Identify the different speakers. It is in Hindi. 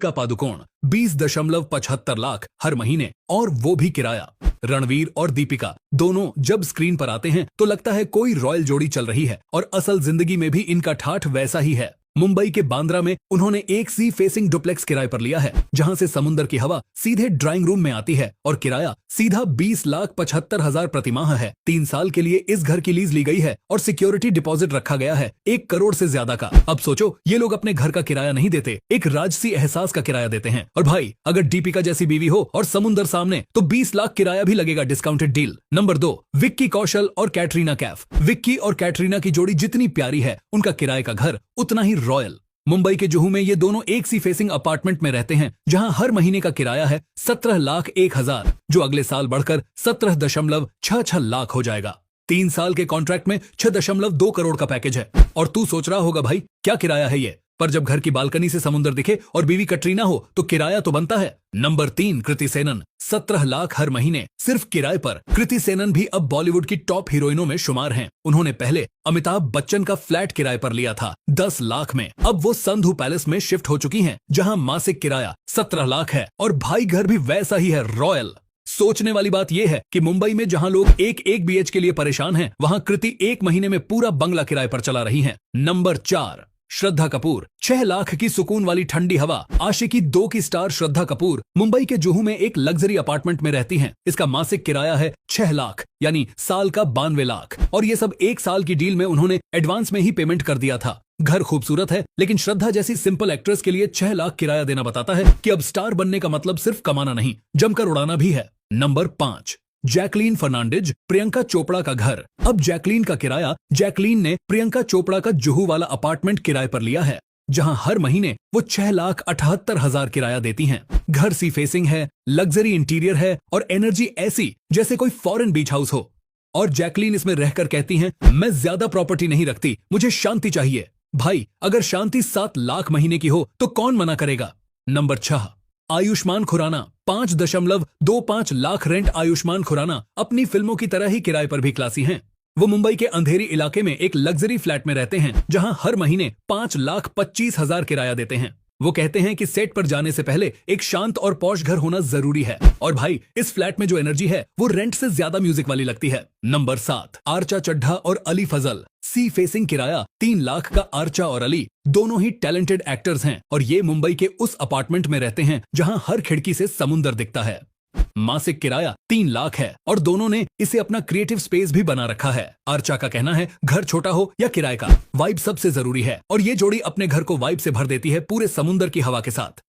Speaker 1: का पादुकोण 20.75 लाख हर महीने, और वो भी किराया। रणवीर और दीपिका दोनों जब स्क्रीन पर आते हैं तो लगता है कोई रॉयल जोड़ी चल रही है, और असल जिंदगी में भी इनका ठाठ वैसा ही है। मुंबई के बांद्रा में उन्होंने एक सी फेसिंग डुप्लेक्स किराए पर लिया है, जहां से समुद्र की हवा सीधे ड्राइंग रूम में आती है, और किराया सीधा 20,75,000 प्रति माह है। 3 साल के लिए इस घर की लीज ली गई है और सिक्योरिटी डिपॉजिट रखा गया है 1 करोड़ से ज्यादा का। अब सोचो, ये लोग अपने घर का किराया नहीं देते, एक राजसी एहसास का किराया देते हैं। और भाई, अगर दीपिका जैसी बीवी हो और समुद्र सामने, तो 20 लाख किराया भी लगेगा, discounted deal. Number 2, Vicky Kaushal और कैटरीना कैफ। विक्की और कैटरीना की जोड़ी जितनी प्यारी है, उनका किराए का घर उतना ही रॉयल। मुंबई के जुहू में ये दोनों एक सी फेसिंग अपार्टमेंट में रहते हैं, जहां हर महीने का किराया है 17,01,000, जो अगले साल बढ़कर 17.66 लाख हो जाएगा। 3 साल के कॉन्ट्रैक्ट में 6.2 करोड़ का पैकेज है। और तू सोच रहा होगा, भाई क्या किराया है ये? पर जब घर की बालकनी से समुद्र दिखे और बीवी कटरीना हो, तो किराया तो बनता है। नंबर 3, कृति सेनन। 17 लाख हर महीने सिर्फ किराए पर। कृति सेनन भी अब बॉलीवुड की टॉप हीरोइनों में शुमार हैं। उन्होंने पहले अमिताभ बच्चन का फ्लैट किराए पर लिया था 10 लाख में। अब वो संधू पैलेस में शिफ्ट हो चुकी हैं, जहां मासिक किराया 17 लाख है, और भाई घर भी वैसा ही है, रॉयल। सोचने वाली बात यह है कि मुंबई में जहां लोग एक BH के लिए परेशान हैं, वहां कृति 1 महीने में पूरा बंगला किराए पर चला रही हैं। नंबर 4, श्रद्धा कपूर। 6 लाख की सुकून वाली ठंडी हवा। आशिकी 2 की स्टार श्रद्धा कपूर मुंबई के जुहू में एक लग्जरी अपार्टमेंट में रहती हैं। इसका मासिक किराया है 6 लाख, यानी साल का 92 लाख, और ये सब 1 साल की डील में उन्होंने एडवांस में ही पेमेंट कर दिया था। घर खूबसूरत है, लेकिन श्रद्धा जैसी सिंपल एक्ट्रेस के लिए 6 लाख किराया देना बताता है कि अब स्टार बनने का मतलब सिर्फ कमाना नहीं, जमकर उड़ाना भी है। Number 5, Jacqueline Fernandez, Priyanka Chopra का घर। अब जैकलीन का किराया, जैकलीन ने प्रियंका चोपड़ा का जुहू वाला अपार्टमेंट किराए पर लिया है, जहां हर महीने वो 6,78,000 किराया देती हैं। घर सी फेसिंग है, लग्जरी इंटीरियर है, और एनर्जी ऐसी जैसे कोई फॉरेन बीच हाउस हो। और जैकलीन इसमें रहकर कहती हैं, मैं ज्यादा प्रॉपर्टी नहीं रखती, मुझे शांति चाहिए। भाई, अगर शांति 7 लाख महीने की हो तो कौन मना करेगा। नंबर 6, आयुष्मान खुराना। 5.25 लाख रेंट। आयुष्मान खुराना अपनी फिल्मों की तरह ही किराए पर भी क्लासी हैं। वो मुंबई के अंधेरी इलाके में एक लग्जरी फ्लैट में रहते हैं, जहां हर महीने 5,25,000 किराया देते हैं। वो कहते हैं कि सेट पर जाने से पहले एक शांत और पॉश घर होना जरूरी है। और भाई, इस फ्लैट में जो एनर्जी है वो रेंट से ज्यादा म्यूजिक वाली लगती है। नंबर 7, आर्चा चड्ढा और अली फजल। सी फेसिंग किराया 3 लाख का। आर्चा और अली दोनों ही टैलेंटेड एक्टर्स हैं, और ये मुंबई के उस अपार्टमेंट में रहते हैं जहां हर खिड़की से समुंदर दिखता है। मासिक किराया 3 लाख है, और दोनों ने इसे अपना क्रिएटिव स्पेस भी बना रखा है। आर्चा का कहना है, घर छोटा हो या किराए का, वाइब सबसे जरूरी है, और ये जोड़ी अपने घर को वाइब से भर देती है, पूरे समुंदर की हवा के साथ।